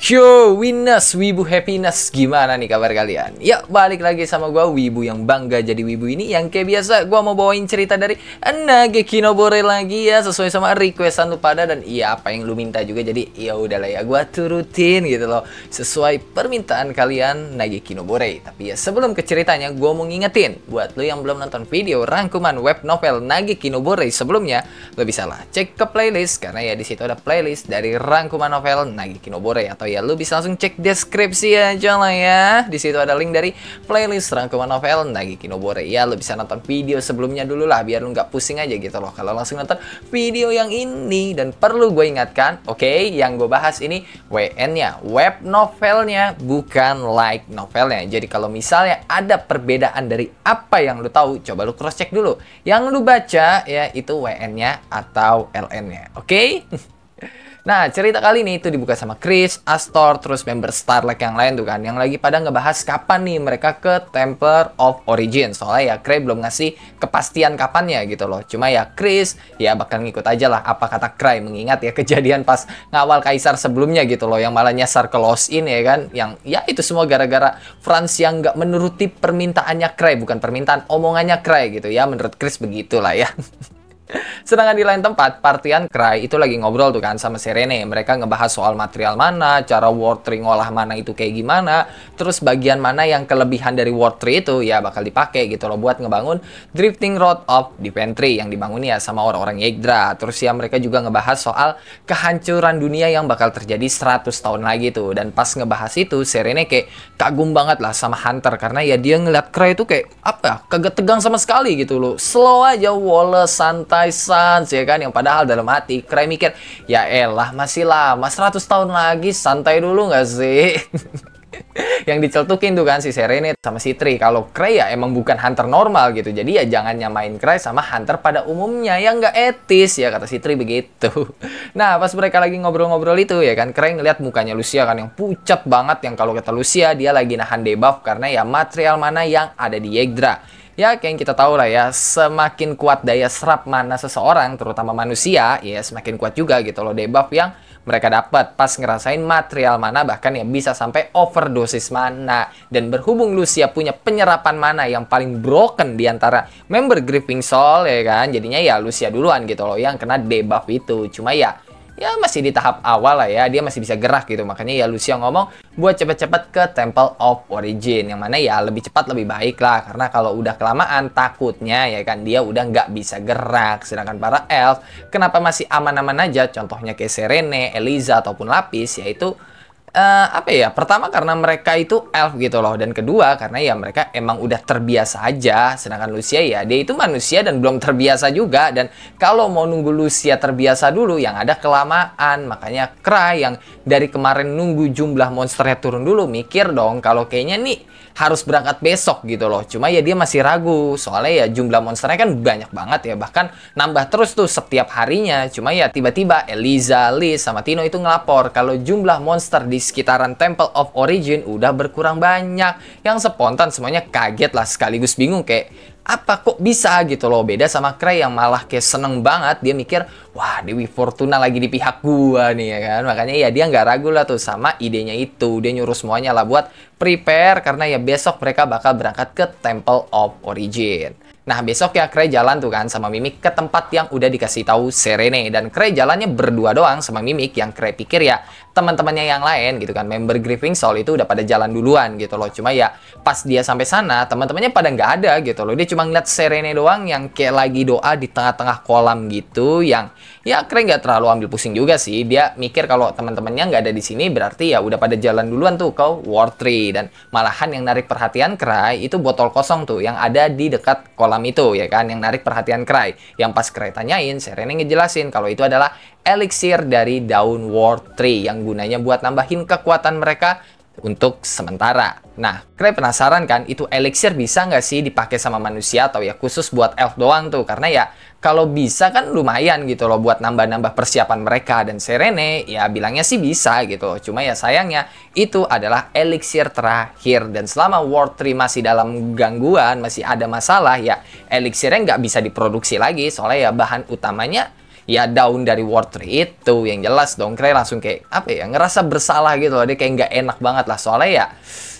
Yo, Winners, Wibu Happiness, gimana nih kabar kalian? Ya, balik lagi sama gua Wibu yang bangga jadi Wibu ini. Yang kayak biasa, gua mau bawain cerita dari Nageki no Bore lagi ya, sesuai sama requestan lu pada. Dan iya, apa yang lu minta juga, jadi ya udahlah ya, gua turutin gitu loh, sesuai permintaan kalian Nageki no Bore. Tapi ya, sebelum ke ceritanya, gua mau ngingetin buat lu yang belum nonton video rangkuman web novel Nageki no Bore sebelumnya, lu bisa lah cek ke playlist, karena ya di situ ada playlist dari rangkuman novel Nageki no Bore. Atau ya lu bisa langsung cek deskripsi aja lah ya. Di situ ada link dari playlist rangkuman novel Nageki no Bore. Ya lu bisa nonton video sebelumnya dulu lah, biar lu nggak pusing aja gitu loh kalau langsung nonton video yang ini. Dan perlu gue ingatkan, oke, yang gue bahas ini WN-nya, web novelnya, bukan light novelnya. Jadi kalau misalnya ada perbedaan dari apa yang lu tahu, coba lu cross check dulu. Yang lu baca ya itu WN-nya atau LN-nya, oke? Nah, cerita kali ini itu dibuka sama Chris, Astor, terus member Starlight yang lain tuh kan, yang lagi pada ngebahas kapan nih mereka ke Temple of Origin. Soalnya ya Cray belum ngasih kepastian kapannya gitu loh. Cuma ya Chris ya bakal ngikut aja lah apa kata Cray, mengingat ya kejadian pas ngawal Kaisar sebelumnya gitu loh, yang malah nyasar ke Lost Inn ya kan. Yang ya itu semua gara-gara Franz yang nggak menuruti permintaannya Cray, bukan permintaan, omongannya Cray gitu ya. Menurut Chris begitulah ya. Sedangkan di lain tempat, partian Cry itu lagi ngobrol tuh kan sama Serene. Mereka ngebahas soal material mana, cara World Tree ngolah mana itu kayak gimana, terus bagian mana yang kelebihan dari World Tree itu ya bakal dipakai gitu loh buat ngebangun Drifting Road of Defentry yang dibangun ya sama orang-orang Yggdra. Terus ya mereka juga ngebahas soal kehancuran dunia yang bakal terjadi 100 tahun lagi tuh. Dan pas ngebahas itu, Serene kayak kagum banget lah sama Hunter, karena ya dia ngeliat Cry itu kayak apa, kagak tegang sama sekali gitu loh. Slow aja, Wallace, santai sans ya kan, yang padahal dalam hati Cray mikir, ya elah masih lama 100 tahun lagi, santai dulu nggak sih? Yang diceltukin tuh kan si Serene sama si Tree kalau Cray ya emang bukan Hunter normal gitu. Jadi ya jangan nyamain Cray sama Hunter pada umumnya, yang nggak etis ya, kata si Tree begitu. Nah pas mereka lagi ngobrol-ngobrol itu ya kan, Cray ngeliat mukanya Lucia kan yang pucat banget, yang kalau kata Lucia dia lagi nahan debuff karena ya material mana yang ada di Yggdra. Ya, kayak yang kita tahu lah ya, semakin kuat daya serap mana seseorang, terutama manusia, ya semakin kuat juga gitu loh debuff yang mereka dapat pas ngerasain material mana, bahkan ya bisa sampai overdosis mana. Dan berhubung Lucia punya penyerapan mana yang paling broken di antara member Grieving Soul ya kan, jadinya ya Lucia duluan gitu loh yang kena debuff itu. Cuma ya masih di tahap awal lah ya, dia masih bisa gerak gitu. Makanya ya Lucia ngomong buat cepet-cepet ke Temple of Origin, yang mana ya lebih cepat lebih baik lah, karena kalau udah kelamaan takutnya ya kan dia udah nggak bisa gerak. Sedangkan para elf kenapa masih aman-aman aja, contohnya kayak Serene, Eliza ataupun Lapis, yaitu apa ya, pertama karena mereka itu elf gitu loh, dan kedua karena ya mereka emang udah terbiasa aja. Sedangkan Lucia ya dia itu manusia dan belum terbiasa juga, dan kalau mau nunggu Lucia terbiasa dulu yang ada kelamaan. Makanya Cry yang dari kemarin nunggu jumlah monsternya turun dulu mikir dong kalau kayaknya nih harus berangkat besok gitu loh. Cuma ya dia masih ragu, soalnya ya jumlah monsternya kan banyak banget ya, bahkan nambah terus tuh setiap harinya. Cuma ya tiba-tiba Eliza, Liz, sama Tino itu ngelapor kalau jumlah monster di sekitaran Temple of Origin udah berkurang banyak. Yang spontan semuanya kaget lah, sekaligus bingung kayak apa kok bisa gitu loh. Beda sama Cray yang malah kayak seneng banget, dia mikir wah Dewi Fortuna lagi di pihak gua nih ya kan. Makanya ya dia nggak ragu lah tuh sama idenya itu, dia nyuruh semuanya lah buat prepare, karena ya besok mereka bakal berangkat ke Temple of Origin. Nah besok ya Cray jalan tuh kan sama Mimik ke tempat yang udah dikasih tahu Serene, dan Cray jalannya berdua doang sama Mimik, yang Cray pikir ya teman-temannya yang lain gitu kan, member Grieving Soul itu udah pada jalan duluan gitu loh. Cuma ya pas dia sampai sana teman-temannya pada nggak ada gitu loh, dia cuma ngeliat Serene doang yang kayak lagi doa di tengah-tengah kolam gitu. Yang ya Cray nggak terlalu ambil pusing juga sih, dia mikir kalau teman-temannya nggak ada di sini berarti ya udah pada jalan duluan tuh ke World Tree. Dan malahan yang narik perhatian Cray itu botol kosong tuh yang ada di dekat kolam itu ya kan, yang narik perhatian Cray. Yang pas Cray tanyain, Serene ngejelasin kalau itu adalah elixir dari daun World Tree yang gunanya buat nambahin kekuatan mereka untuk sementara. Nah, Cray penasaran kan, itu elixir bisa nggak sih dipakai sama manusia atau ya khusus buat elf doang tuh? Karena ya kalau bisa kan lumayan gitu loh buat nambah-nambah persiapan mereka. Dan Serene ya bilangnya sih bisa gitu. Cuma ya sayangnya itu adalah elixir terakhir. Dan selama World Tree masih dalam gangguan, masih ada masalah, ya elixirnya nggak bisa diproduksi lagi. Soalnya ya bahan utamanya ya down dari World 3 itu, yang jelas dong Cray langsung kayak apa ya, ngerasa bersalah gitu loh. Dia kayak nggak enak banget lah, soalnya ya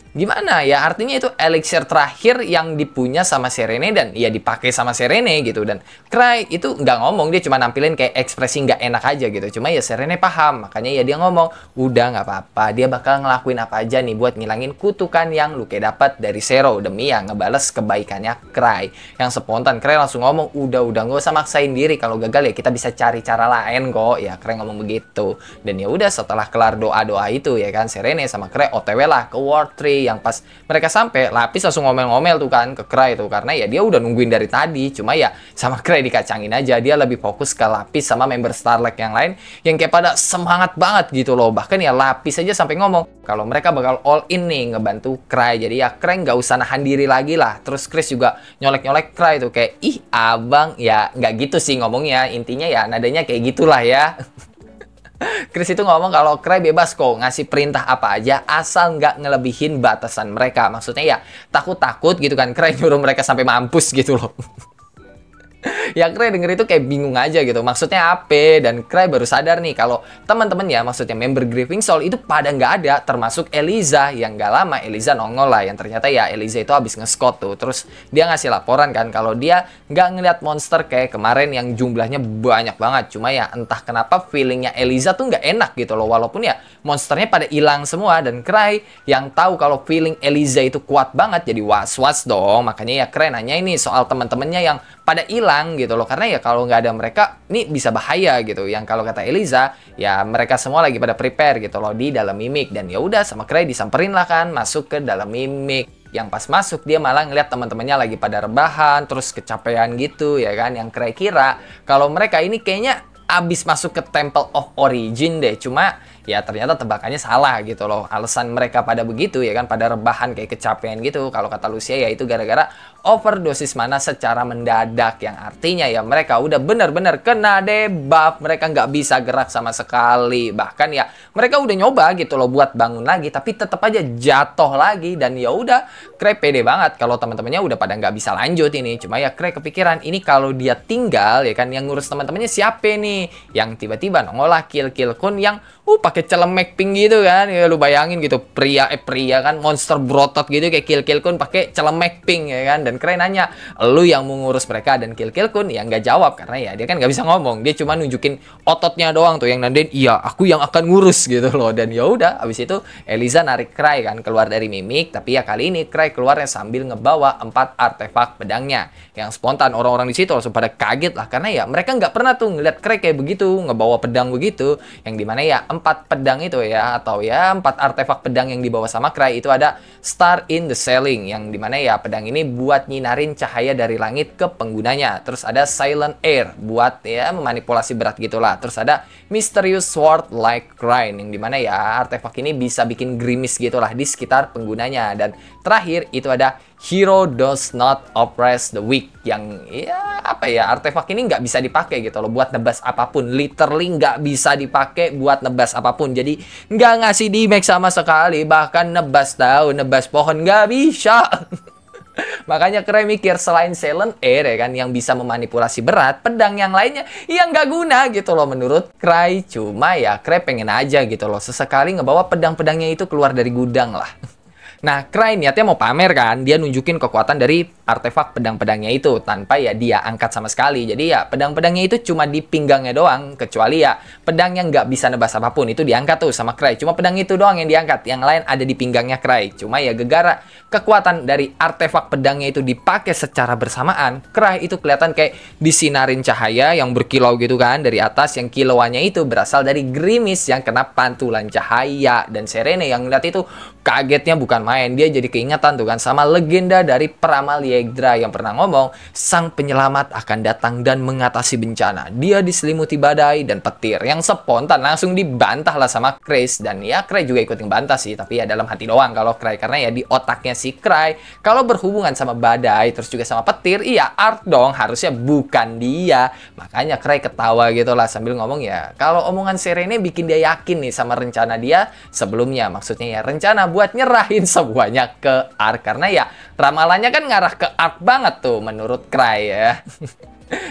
gimana ya, artinya itu elixir terakhir yang dipunya sama Serene dan ya dipakai sama Serene gitu. Dan Cray itu nggak ngomong, dia cuma nampilin kayak ekspresi nggak enak aja gitu. Cuma ya Serene paham, makanya ya dia ngomong udah nggak apa-apa, dia bakal ngelakuin apa aja nih buat ngilangin kutukan yang Luke dapat dari Zero demi ya ngebales kebaikannya Cray. Yang spontan Cray langsung ngomong udah nggak usah maksain diri, kalau gagal ya kita bisa cari cara lain kok ya. Cray ngomong begitu. Dan ya udah, setelah kelar doa-doa itu ya kan, Serene sama Cray OTW lah ke World 3. Yang pas mereka sampai, Lapis langsung ngomel-ngomel tuh kan ke Cray tuh, karena ya dia udah nungguin dari tadi. Cuma ya sama Cray dikacangin aja, dia lebih fokus ke Lapis sama member Starlight yang lain yang kayak pada semangat banget gitu loh. Bahkan ya Lapis aja sampai ngomong kalau mereka bakal all in nih ngebantu Cray. Jadi ya Cray nggak usah nahan diri lagi lah. Terus Chris juga nyolek-nyolek Cray tuh kayak, ih abang, ya nggak gitu sih ngomongnya, intinya ya nadanya kayak gitulah ya. Chris itu ngomong kalau Cray bebas kok ngasih perintah apa aja asal nggak ngelebihin batasan mereka. Maksudnya ya takut-takut gitu kan Cray nyuruh mereka sampai mampus gitu loh. Ya Cray denger itu kayak bingung aja gitu, maksudnya apa? Dan Cray baru sadar nih kalau teman-teman ya, maksudnya member Grieving Soul itu pada nggak ada, termasuk Eliza. Yang nggak lama Eliza nongol lah, yang ternyata ya Eliza itu habis nge-squat tuh. Terus dia ngasih laporan kan kalau dia nggak ngeliat monster kayak kemarin yang jumlahnya banyak banget. Cuma ya entah kenapa feelingnya Eliza tuh nggak enak gitu loh, walaupun ya monsternya pada hilang semua. Dan Cray yang tahu kalau feeling Eliza itu kuat banget jadi was-was dong. Makanya ya Cray nanya ini soal teman-temannya yang pada hilang gitu loh, karena ya kalau nggak ada mereka ini bisa bahaya gitu. Yang kalau kata Eliza ya mereka semua lagi pada prepare gitu loh di dalam mimik. Dan ya udah, sama Cray disamperin lah kan masuk ke dalam mimik. Yang pas masuk dia malah ngeliat teman-temannya lagi pada rebahan terus kecapean gitu ya kan. Yang Cray kira kalau mereka ini kayaknya abis masuk ke Temple of Origin deh. Cuma ya ternyata tebakannya salah gitu loh. Alasan mereka pada begitu ya kan, pada rebahan kayak kecapean gitu, kalau kata Lucia ya itu gara-gara overdosis mana secara mendadak. Yang artinya ya mereka udah bener-bener kena debuff, mereka nggak bisa gerak sama sekali. Bahkan ya mereka udah nyoba gitu loh buat bangun lagi, tapi tetap aja jatuh lagi. Dan ya udah, Cray pede banget kalau teman-temannya udah pada nggak bisa lanjut ini. Cuma ya Cray kepikiran ini kalau dia tinggal ya kan, yang ngurus teman-temannya siapa nih? Yang tiba-tiba nongol lah Kill Kun yang pakai celemek pink gitu kan. Ya lu bayangin gitu, pria kan, monster brotot gitu kayak Kill Kun pakai celemek pink ya kan. Dan Cray nanya, lu yang mau ngurus mereka? Dan Kill Kun ya nggak jawab, karena ya dia kan nggak bisa ngomong, dia cuma nunjukin ototnya doang tuh yang nandain iya aku yang akan ngurus gitu loh. Dan ya udah, abis itu Eliza narik Cray kan keluar dari mimik. Tapi ya kali ini Cray keluarnya sambil ngebawa 4 artefak pedangnya. Yang spontan orang-orang di situ langsung pada kaget lah, karena ya mereka nggak pernah tuh ngeliat Cray kayak begitu, ngebawa pedang begitu. Yang dimana ya 4 pedang itu ya, atau ya 4 artefak pedang yang dibawa sama Cray itu ada Star in the Ceiling, yang dimana ya pedang ini buat nyinarin cahaya dari langit ke penggunanya. Terus ada Silent Air buat ya memanipulasi berat gitulah. Terus ada Mysterious Sword Like Cry, yang dimana ya artefak ini bisa bikin gerimis gitulah di sekitar penggunanya. Dan terakhir itu ada Hero Does Not Oppress the Weak, yang ya apa ya, artefak ini nggak bisa dipakai gitu loh buat nebas apapun, literally nggak bisa dipakai buat nebas apapun. Jadi nggak ngasih damage sama sekali, bahkan nebas daun, nebas pohon nggak bisa. Makanya Cray mikir selain Silent Air ya kan yang bisa memanipulasi berat, pedang yang lainnya yang nggak guna gitu loh menurut Cray. Cuma ya Cray pengen aja gitu loh sesekali ngebawa pedang-pedangnya itu keluar dari gudang lah. Nah, Cray niatnya mau pamer kan, dia nunjukin kekuatan dari artefak pedang-pedangnya itu tanpa ya dia angkat sama sekali. Jadi ya pedang-pedangnya itu cuma di pinggangnya doang, kecuali ya pedang yang nggak bisa nebas apapun itu diangkat tuh sama Cray. Cuma pedang itu doang yang diangkat, yang lain ada di pinggangnya Cray. Cuma ya gegara kekuatan dari artefak pedangnya itu dipakai secara bersamaan, Cray itu kelihatan kayak disinarin cahaya yang berkilau gitu kan dari atas, yang kilauannya itu berasal dari gerimis yang kena pantulan cahaya. Dan Serene yang ngeliat itu kagetnya bukan main, dia jadi keingetan tuh kan sama legenda dari peramal Yggdra yang pernah ngomong sang penyelamat akan datang dan mengatasi bencana. Dia diselimuti badai dan petir, yang spontan langsung dibantah lah sama Chris. Dan ya Cray juga ikut ngebantah sih, tapi ya dalam hati doang kalau Cray, karena ya di otaknya si Cray kalau berhubungan sama badai terus juga sama petir, iya Art dong, harusnya bukan dia. Makanya Cray ketawa gitu lah sambil ngomong ya kalau omongan Serene bikin dia yakin nih sama rencana dia sebelumnya. Maksudnya ya rencana buat nyerahin semuanya ke Ark, karena ya ramalannya kan ngarah ke Ark banget tuh menurut Cray ya.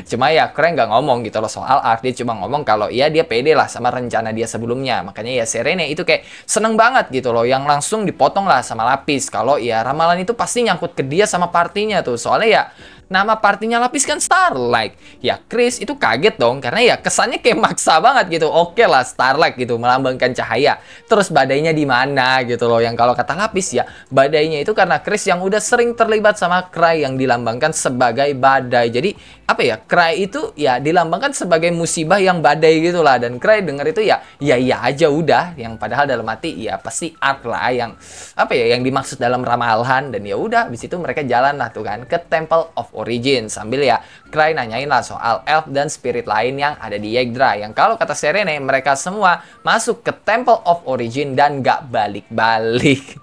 Cuma ya Cray nggak ngomong gitu loh soal Ark. Dia cuma ngomong kalau ya dia pede lah sama rencana dia sebelumnya. Makanya ya Serene itu kayak seneng banget gitu loh, yang langsung dipotong lah sama Lapis kalau ya ramalan itu pasti nyangkut ke dia sama partinya tuh. Soalnya ya nama partinya Lapis kan Starlight. Ya Chris itu kaget dong, karena ya kesannya kayak maksa banget gitu. Oke lah Starlight gitu, melambangkan cahaya. Terus badainya di mana gitu loh. Yang kalau kata Lapis ya, badainya itu karena Chris yang udah sering terlibat sama Cry yang dilambangkan sebagai badai. Jadi apa ya, Cry itu ya dilambangkan sebagai musibah yang badai gitu lah. Dan Cry denger itu ya iya aja udah. Yang padahal dalam hati ya pasti Ark lah yang apa ya, yang dimaksud dalam ramalan. Dan ya udah, habis itu mereka jalan lah tuh kan ke Temple of Origin sambil ya Cry nanyain lah soal elf dan spirit lain yang ada di Yggdra, yang kalau kata Serene mereka semua masuk ke Temple of Origin dan gak balik-balik.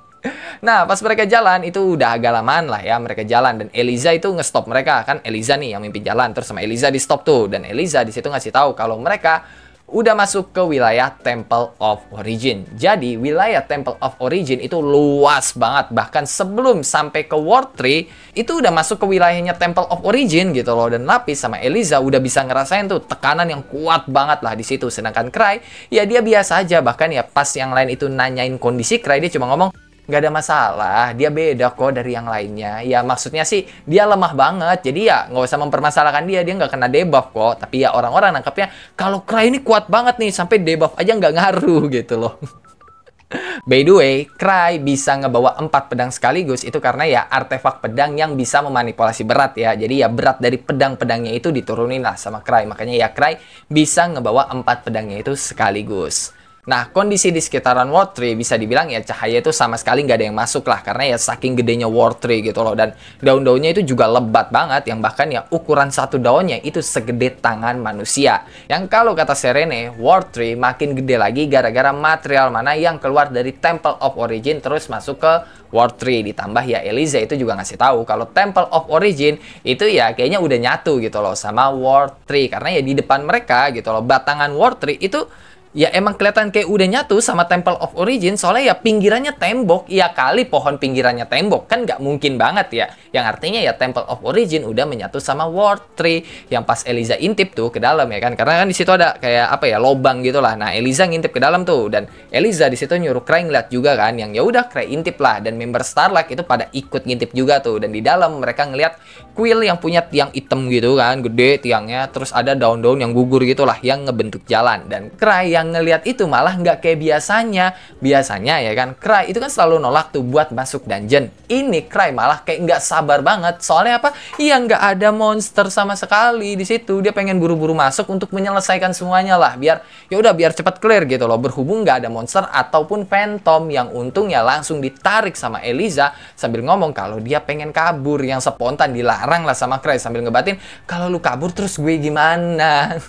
Nah, pas mereka jalan itu udah agak lamaan lah ya mereka jalan, dan Eliza itu ngestop mereka. Kan Eliza nih yang mimpin jalan, terus sama Eliza di stop tuh, dan Eliza di situ ngasih tahu kalau mereka udah masuk ke wilayah Temple of Origin. Jadi wilayah Temple of Origin itu luas banget. Bahkan sebelum sampai ke World Tree itu udah masuk ke wilayahnya Temple of Origin gitu loh. Dan Lapis sama Eliza udah bisa ngerasain tuh tekanan yang kuat banget lah di situ. Sedangkan Cry ya dia biasa aja. Bahkan ya pas yang lain itu nanyain kondisi Cry, dia cuma ngomong nggak ada masalah, dia beda kok dari yang lainnya. Ya maksudnya sih dia lemah banget, jadi ya nggak usah mempermasalahkan dia nggak kena debuff kok. Tapi ya orang-orang nangkepnya kalau Cry ini kuat banget nih, sampai debuff aja nggak ngaruh gitu loh. By the way, Cry bisa ngebawa 4 pedang sekaligus itu karena ya artefak pedang yang bisa memanipulasi berat ya. Jadi ya berat dari pedang-pedangnya itu diturunin lah sama Cry. Makanya ya Cry bisa ngebawa 4 pedangnya itu sekaligus. Nah, kondisi di sekitaran World Tree bisa dibilang ya cahaya itu sama sekali nggak ada yang masuk lah. Karena ya saking gedenya World Tree gitu loh. Dan daun-daunnya itu juga lebat banget. Yang bahkan ya ukuran satu daunnya itu segede tangan manusia. Yang kalau kata Serene, World Tree makin gede lagi gara-gara material mana yang keluar dari Temple of Origin terus masuk ke World Tree. Ditambah ya Eliza itu juga ngasih tahu kalau Temple of Origin itu ya kayaknya udah nyatu gitu loh sama World Tree. Karena ya di depan mereka gitu loh, batangan World Tree itu ya emang kelihatan kayak udah nyatu sama Temple of Origin. Soalnya ya pinggirannya tembok. Ya kali pohon pinggirannya tembok, kan nggak mungkin banget ya. Yang artinya ya Temple of Origin udah menyatu sama World Tree. Yang pas Eliza intip tuh ke dalam ya kan, karena kan di situ ada kayak apa ya, lobang gitu lah. Nah Eliza ngintip ke dalam tuh, dan Eliza di situ nyuruh Cry ngeliat juga kan. Yang ya udah Cry intip lah, dan member Starlight itu pada ikut ngintip juga tuh. Dan di dalam mereka ngeliat Quill yang punya tiang hitam gitu kan, gede tiangnya. Terus ada daun-daun yang gugur gitu lah yang ngebentuk jalan. Dan Cry yang ngelihat itu malah nggak kayak biasanya ya kan. Cry itu kan selalu nolak tuh buat masuk dungeon. Ini Cry malah kayak nggak sabar banget. Soalnya apa? Iya, nggak ada monster sama sekali di situ. Dia pengen buru-buru masuk untuk menyelesaikan semuanya lah, biar ya udah biar cepat clear gitu loh. Berhubung nggak ada monster ataupun phantom, yang untungnya langsung ditarik sama Eliza sambil ngomong kalau dia pengen kabur. Yang spontan dilarang lah sama Cry sambil ngebatin, kalau lu kabur terus gue gimana?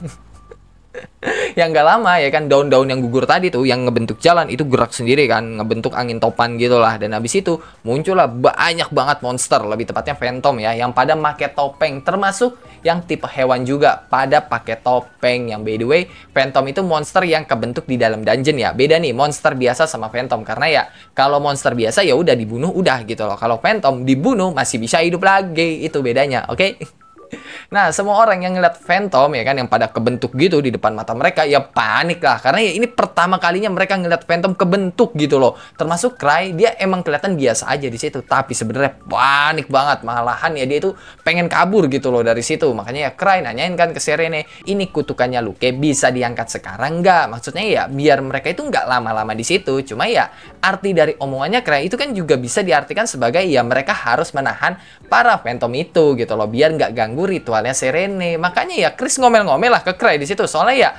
Yang gak lama ya kan, daun-daun yang gugur tadi tuh yang ngebentuk jalan itu gerak sendiri kan, ngebentuk angin topan gitulah. Dan habis itu muncullah banyak banget monster, lebih tepatnya phantom ya, yang pada pakai topeng, termasuk yang tipe hewan juga pada pakai topeng. Yang by the way, phantom itu monster yang kebentuk di dalam dungeon ya. Beda nih monster biasa sama phantom, karena ya kalau monster biasa ya udah dibunuh udah gitu loh. Kalau phantom dibunuh masih bisa hidup lagi, itu bedanya, oke? Nah, semua orang yang ngeliat Phantom ya kan, yang pada kebentuk gitu di depan mata mereka, ya panik lah. Karena ya ini pertama kalinya mereka ngeliat Phantom kebentuk gitu loh. Termasuk Cry, dia emang kelihatan biasa aja di situ, tapi sebenarnya panik banget. Malahan ya dia itu pengen kabur gitu loh dari situ. Makanya ya Cry nanyain kan ke Serene, ini kutukannya Luke bisa diangkat sekarang nggak? Maksudnya ya biar mereka itu nggak lama-lama di situ. Cuma ya arti dari omongannya Cry itu kan juga bisa diartikan sebagai ya mereka harus menahan para Phantom itu gitu loh, biar nggak ganggu ritualnya Serene. Makanya ya Chris ngomel-ngomel lah ke Cry di situ. Soalnya ya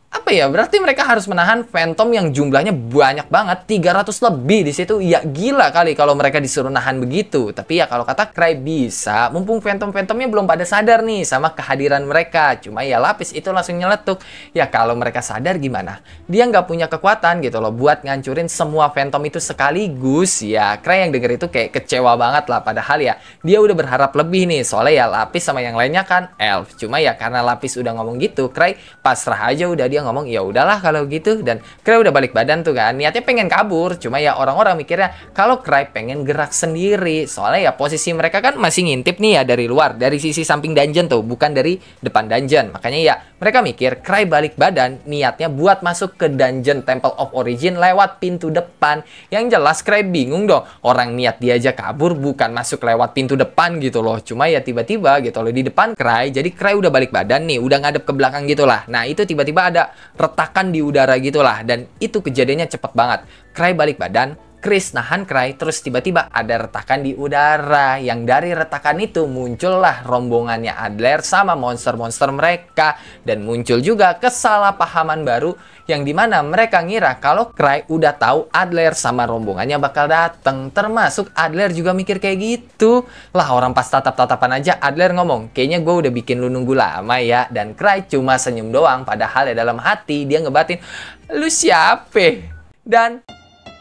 apa ya, berarti mereka harus menahan Phantom yang jumlahnya banyak banget, 300 lebih di situ. Ya gila kali kalau mereka disuruh nahan begitu. Tapi ya kalau kata Cry bisa, mumpung Phantomnya belum pada sadar nih sama kehadiran mereka. Cuma ya Lapis itu langsung nyeletuk. Ya kalau mereka sadar gimana? Dia nggak punya kekuatan gitu loh buat ngancurin semua Phantom itu sekaligus. Ya Cry yang denger itu kayak kecewa banget lah. Padahal ya dia udah berharap lebih nih. Soalnya ya Lapis sama yang lainnya kan elf. Cuma ya karena Lapis udah ngomong gitu, Cry pasrah aja udah. Dia dia ngomong ya udahlah kalau gitu, dan Cry udah balik badan tuh kan. Niatnya pengen kabur, cuma ya orang-orang mikirnya kalau Cry pengen gerak sendiri. Soalnya ya posisi mereka kan masih ngintip nih ya dari luar, dari sisi samping dungeon tuh, bukan dari depan dungeon. Makanya ya mereka mikir Cry balik badan niatnya buat masuk ke dungeon Temple of Origin lewat pintu depan. Yang jelas Cry bingung dong, orang niat diajak kabur bukan masuk lewat pintu depan gitu loh. Cuma ya tiba-tiba gitu loh di depan Cry, jadi Cry udah balik badan nih, udah ngadep ke belakang gitulah. Nah itu tiba-tiba ada retakan di udara gitulah, dan itu kejadiannya cepet banget. Cry balik badan, Chris nahan Cry, terus tiba-tiba ada retakan di udara. Yang dari retakan itu muncullah rombongannya Adler sama monster-monster mereka. Dan muncul juga kesalahpahaman baru, yang dimana mereka ngira kalau Cry udah tahu Adler sama rombongannya bakal dateng. Termasuk Adler juga mikir kayak gitu. Lah orang pas tatap-tatapan aja Adler ngomong, kayaknya gue udah bikin lu nunggu lama ya. Dan Cry cuma senyum doang, padahal ya dalam hati dia ngebatin, lu siapa? Dan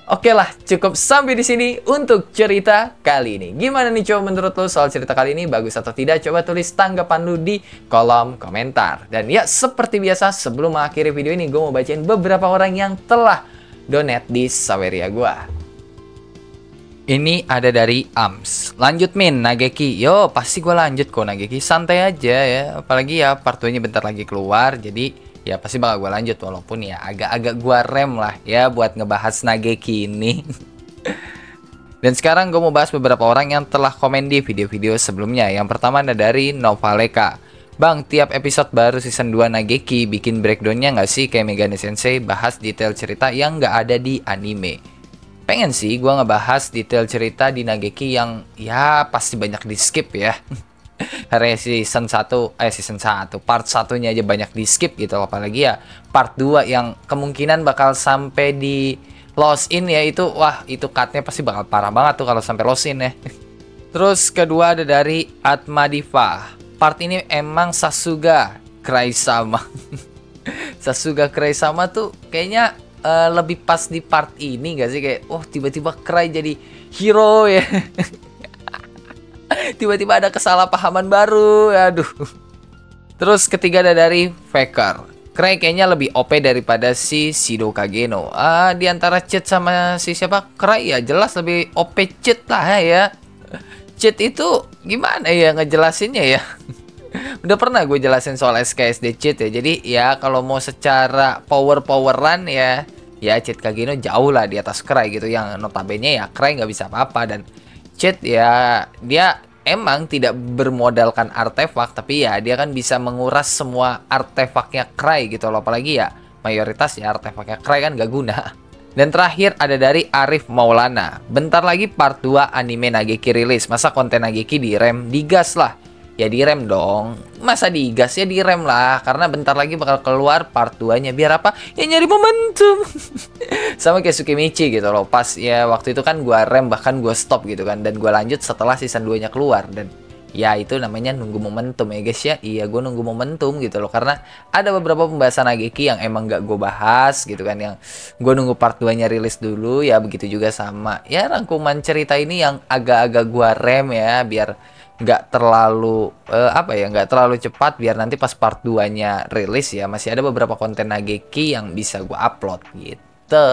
oke lah, cukup sampai di sini untuk cerita kali ini. Gimana nih coba menurut lo soal cerita kali ini? Bagus atau tidak? Coba tulis tanggapan lo di kolom komentar. Dan ya, seperti biasa, sebelum mengakhiri video ini, gue mau bacain beberapa orang yang telah donate di Saweria gue. Ini ada dari Ams. Lanjut Min, Nageki. Yo, pasti gue lanjut kok Nageki. Santai aja ya. Apalagi ya, part 2-nya bentar lagi keluar. Jadi ya pasti bakal gue lanjut, walaupun ya agak-agak gue rem lah ya buat ngebahas Nageki ini. Dan sekarang gue mau bahas beberapa orang yang telah komen di video-video sebelumnya. Yang pertama ada dari Novaleka. Bang, tiap episode baru season 2 Nageki bikin breakdownnya nggak sih kayak Megane Sensei, bahas detail cerita yang nggak ada di anime? Pengen sih gue ngebahas detail cerita di Nageki yang ya pasti banyak di skip ya. Karena season 1 part 1-nya aja banyak di skip gitu, apalagi ya part 2 yang kemungkinan bakal sampai di lost in ya, itu wah itu cutnya pasti bakal parah banget tuh kalau sampai lost in ya. Terus kedua ada dari Atmadiva. Part ini emang Sasuga Cry sama Sasuga Cry sama tuh kayaknya lebih pas di part ini gak sih, kayak oh tiba-tiba Cry jadi hero ya. Tiba-tiba ada kesalahpahaman baru, aduh. Terus ketiga ada dari Faker. Cry kayaknya lebih OP daripada si Shido Kageno. Di antara Cheat sama si siapa? Cry ya jelas lebih OP Cheat lah ya. Cheat itu gimana ya ngejelasinnya ya? Udah pernah gue jelasin soal SKSD Cheat ya. Jadi ya kalau mau secara poweran ya Cheat Kageno jauh lah di atas Cry gitu. Yang notabene ya Cry nggak bisa apa-apa, dan Cheat ya dia emang tidak bermodalkan artefak, tapi ya dia kan bisa menguras semua artefaknya Cry gitu loh. Apalagi ya mayoritas ya artefaknya Cry kan gak guna. Dan terakhir ada dari Arif Maulana. Bentar lagi part 2 anime Nageki rilis, masa konten Nageki direm? Digas lah. Ya direm dong. Masa digas, ya direm lah. Karena bentar lagi bakal keluar part 2-nya. Biar apa? Ya nyari momentum. Sama kayak Tsukimichi gitu loh. Pas ya waktu itu kan gua rem, bahkan gua stop gitu kan. Dan gua lanjut setelah season 2-nya keluar. Dan ya itu namanya nunggu momentum ya guys ya. Iya, gua nunggu momentum gitu loh. Karena ada beberapa pembahasan Nageki yang emang gak gua bahas gitu kan. Yang gua nunggu part 2-nya rilis dulu. Ya begitu juga sama ya rangkuman cerita ini yang agak-agak gua rem ya. Biar nggak terlalu nggak terlalu cepat, biar nanti pas part 2-nya rilis ya masih ada beberapa konten Nageki yang bisa gue upload gitu.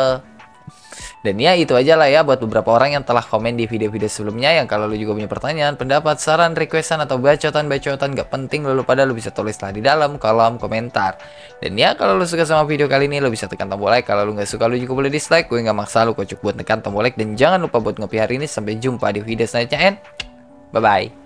Dan ya itu aja lah ya buat beberapa orang yang telah komen di video-video sebelumnya. Yang kalau lu juga punya pertanyaan, pendapat, saran, requestan atau bacotan nggak penting lu pada lu bisa tulislah di dalam kolom komentar. Dan ya kalau lu suka sama video kali ini lu bisa tekan tombol like, kalau lu nggak suka lu juga boleh dislike. Gue nggak maksa lu, kocok buat tekan tombol like. Dan jangan lupa buat ngopi hari ini. Sampai jumpa di video selanjutnya, and bye bye.